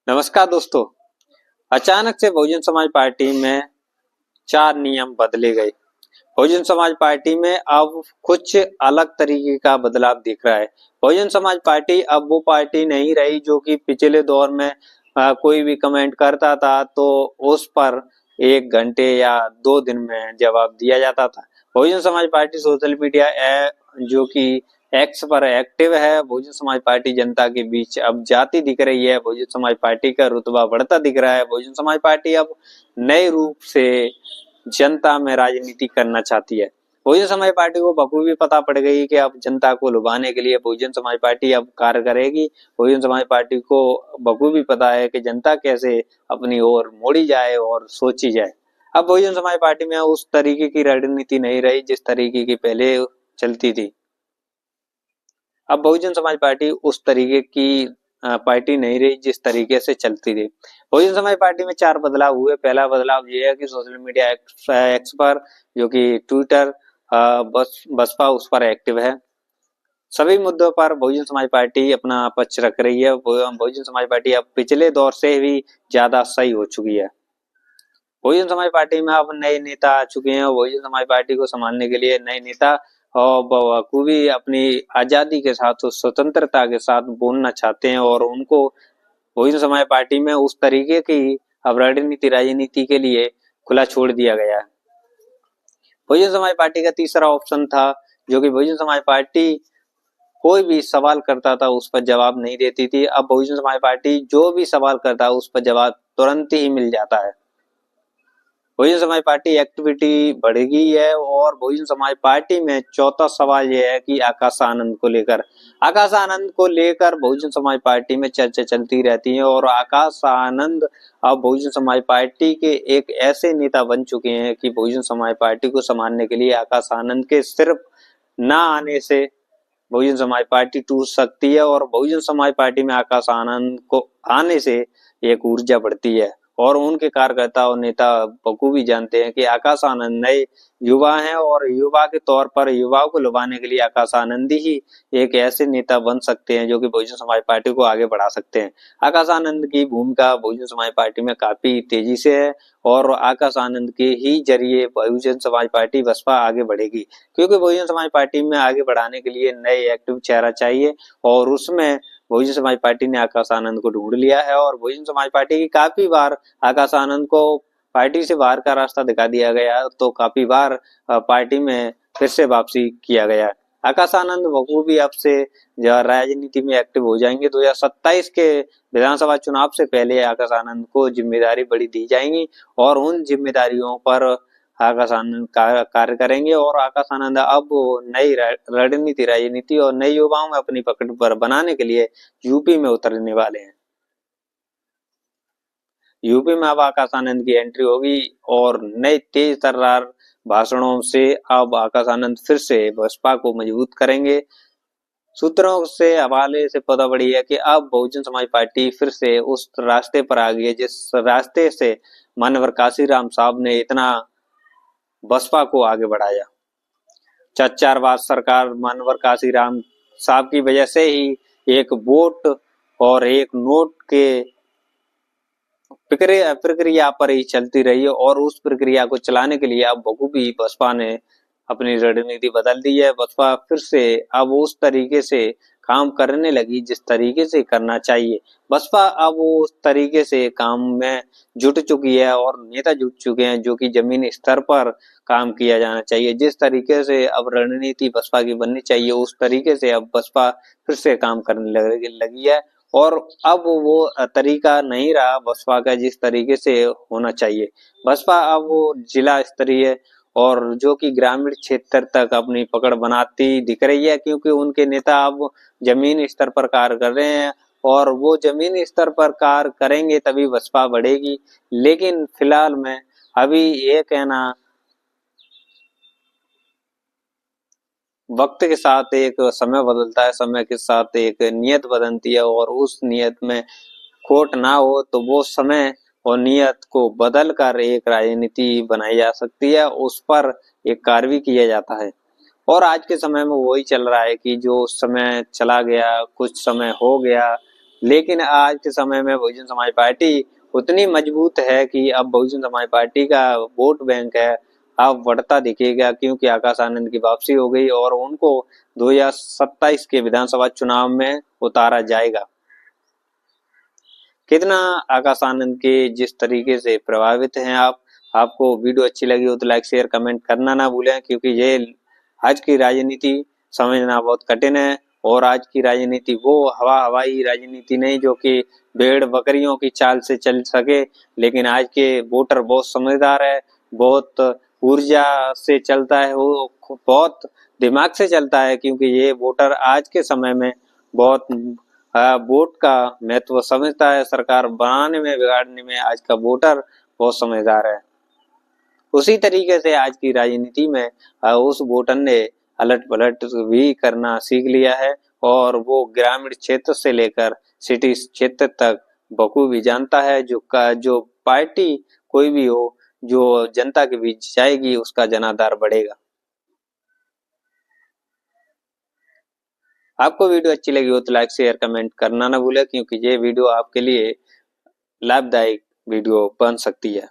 नमस्कार दोस्तों। अचानक से बहुजन समाज पार्टी में 4 नियम बदले गए। बहुजन समाज पार्टी में अब कुछ अलग तरीके का बदलाव दिख रहा है। बहुजन समाज पार्टी अब वो पार्टी नहीं रही जो कि पिछले दौर में कोई भी कमेंट करता था तो उस पर 1 घंटे या 2 दिन में जवाब दिया जाता था। Bahujan Samaj party social media जो कि एक्स पर एक्टिव है। बहुजन समाज पार्टी जनता के बीच अब जाती दिख रही है। बहुजन समाज पार्टी का रुतबा बढ़ता दिख रहा है। बहुजन समाज पार्टी अब नए रूप से जनता में राजनीति करना चाहती है। बहुजन समाज पार्टी को बखूबी पता पड़ गई कि अब जनता को लुभाने के लिए बहुजन समाज पार्टी अब कार्य करेगी। बहुजन समाज पार्टी को बखूबी पता है कि जनता कैसे अपनी ओर मोड़ी जाए और सोची जाए। अब बहुजन समाज पार्टी में उस तरीके की रणनीति नहीं रही जिस तरीके की पहले चलती थी। अब बहुजन समाज पार्टी उस तरीके की पार्टी नहीं रही जिस तरीके से चलती थी। बहुजन समाज पार्टी में 4 बदलाव हुए। पहला बदलाव ये है कि सोशल मीडिया एक्स पर जो कि ट्विटर बसपा उस पर एक्टिव है। सभी मुद्दों पर बहुजन समाज पार्टी अपना पक्ष रख रही है। बहुजन समाज पार्टी अब पिछले दौर से भी ज्यादा सही हो चुकी है। बहुजन समाज पार्टी में अब नए नेता आ चुके हैं। बहुजन समाज पार्टी को संभालने के लिए नए नेता और बखूबी अपनी आजादी के साथ स्वतंत्रता के साथ बोलना चाहते हैं और उनको बहुजन समाज पार्टी में उस तरीके की अब राजनीति के लिए खुला छोड़ दिया गया है। बहुजन समाज पार्टी का तीसरा ऑप्शन था जो कि बहुजन समाज पार्टी कोई भी सवाल करता था उस पर जवाब नहीं देती थी। अब बहुजन समाज पार्टी जो भी सवाल करता है उस पर जवाब तुरंत ही मिल जाता है। बहुजन समाज पार्टी एक्टिविटी बढ़ गई है और बहुजन समाज पार्टी में चौथा सवाल यह है कि आकाश आनंद को लेकर बहुजन समाज पार्टी में चर्चा चलती रहती है और आकाश आनंद अब बहुजन समाज पार्टी के एक ऐसे नेता बन चुके हैं कि बहुजन समाज पार्टी को संभालने के लिए आकाश आनंद के सिर्फ ना आने से बहुजन समाज पार्टी टूट सकती है और बहुजन समाज पार्टी में आकाश आनंद को आने से एक ऊर्जा बढ़ती है और उनके कार्यकर्ता और नेता बखूबी जानते हैं कि आकाश आनंद नए युवा हैं और युवा के तौर पर युवाओं को लुभाने के लिए आकाश आनंद ही एक ऐसे नेता बन सकते हैं जो कि बहुजन समाज पार्टी को आगे बढ़ा सकते हैं। आकाश आनंद की भूमिका बहुजन समाज पार्टी में काफी तेजी से है और आकाश आनंद के ही जरिए बहुजन समाज पार्टी बसपा आगे बढ़ेगी, क्योंकि बहुजन समाज पार्टी में आगे बढ़ाने के लिए नए एक्टिव चेहरा चाहिए और उसमें बहुजन समाज पार्टी ने आकाश आनंद को ढूंढ लिया है और बहुजन समाज पार्टी की काफी बार आकाश आनंद को पार्टी से बाहर का रास्ता दिखा दिया गया तो काफी बार पार्टी में फिर से वापसी किया गया। आकाश आनंद बखूबी अब से राजनीति में एक्टिव हो जाएंगे। 2027 के विधानसभा चुनाव से पहले आकाश आनंद को जिम्मेदारी बड़ी दी जाएंगी और उन जिम्मेदारियों पर आकाश आनंद कार्य करेंगे और आकाश आनंद अब नई राजनीति और नए युवाओं में अपनी पकड़ पर बनाने के लिए यूपी में उतरने वाले हैं। यूपी में अब आकाश आनंद की एंट्री होगी और नए तेज तर्रार भाषणों से अब आकाश आनंद फिर से बसपा को मजबूत करेंगे। सूत्रों से हवाले से पता पड़ी है कि अब बहुजन समाज पार्टी फिर से उस रास्ते पर आ गई है जिस रास्ते से मानवर काशीराम साहब ने इतना बसपा को आगे बढ़ाया। 4 बार सरकार मानवर काशीराम साहब की वजह से ही एक वोट और एक नोट के प्रक्रिया पर ही चलती रही और उस प्रक्रिया को चलाने के लिए अब बखूबी बसपा ने अपनी रणनीति बदल दी है। बसपा फिर से अब उस तरीके से काम करने लगी जिस तरीके से करना चाहिए। बसपा अब उस तरीके से काम में जुट चुकी है और नेता जुट चुके हैं जो कि जमीनी स्तर पर काम किया जाना चाहिए। जिस तरीके से अब रणनीति बसपा की बननी चाहिए उस तरीके से अब बसपा फिर से काम करने लगी है और अब वो तरीका नहीं रहा बसपा का जिस तरीके से होना चाहिए। बसपा अब वो जिला स्तरीय और जो कि ग्रामीण क्षेत्र तक अपनी पकड़ बनाती दिख रही है, क्योंकि उनके नेता अब जमीन स्तर पर कार्य कर रहे हैं और वो जमीन स्तर पर कार्य करेंगे तभी बसपा बढ़ेगी। लेकिन फिलहाल में अभी ये कहना वक्त के साथ एक समय बदलता है, समय के साथ एक नियत बदलती है और उस नियत में खोट ना हो तो वो समय और नियत को बदल कर एक राजनीति बनाई जा सकती है, उस पर एक कार्य भी किया जाता है। और आज के समय में वही चल रहा है कि जो समय चला गया, कुछ समय हो गया लेकिन आज के समय में बहुजन समाज पार्टी उतनी मजबूत है कि अब बहुजन समाज पार्टी का वोट बैंक है अब बढ़ता दिखेगा, क्योंकि आकाश आनंद की वापसी हो गई और उनको 2027 के विधानसभा चुनाव में उतारा जाएगा। कितना आकाश आनंद के जिस तरीके से प्रभावित हैं आप, आपको वीडियो अच्छी लगी हो तो लाइक शेयर कमेंट करना ना भूलें, क्योंकि ये आज की राजनीति समझना बहुत कठिन है। और आज की राजनीति वो हवाई राजनीति नहीं जो कि भेड़ बकरियों की चाल से चल सके, लेकिन आज के वोटर बहुत समझदार है, बहुत ऊर्जा से चलता है, वो बहुत दिमाग से चलता है, क्योंकि ये वोटर आज के समय में बहुत वोट का महत्व समझता है। सरकार बनाने में बिगाड़ने में आज का वोटर बहुत समझदार है। उसी तरीके से आज की राजनीति में उस वोटर ने अलट पलट भी करना सीख लिया है और वो ग्रामीण क्षेत्र से लेकर सिटी क्षेत्र तक बखूबी जानता है जो पार्टी कोई भी हो जो जनता के बीच जाएगी उसका जनाधार बढ़ेगा। आपको वीडियो अच्छी लगी हो तो लाइक शेयर कमेंट करना ना भूले, क्योंकि ये वीडियो आपके लिए लाभदायक वीडियो बन सकती है।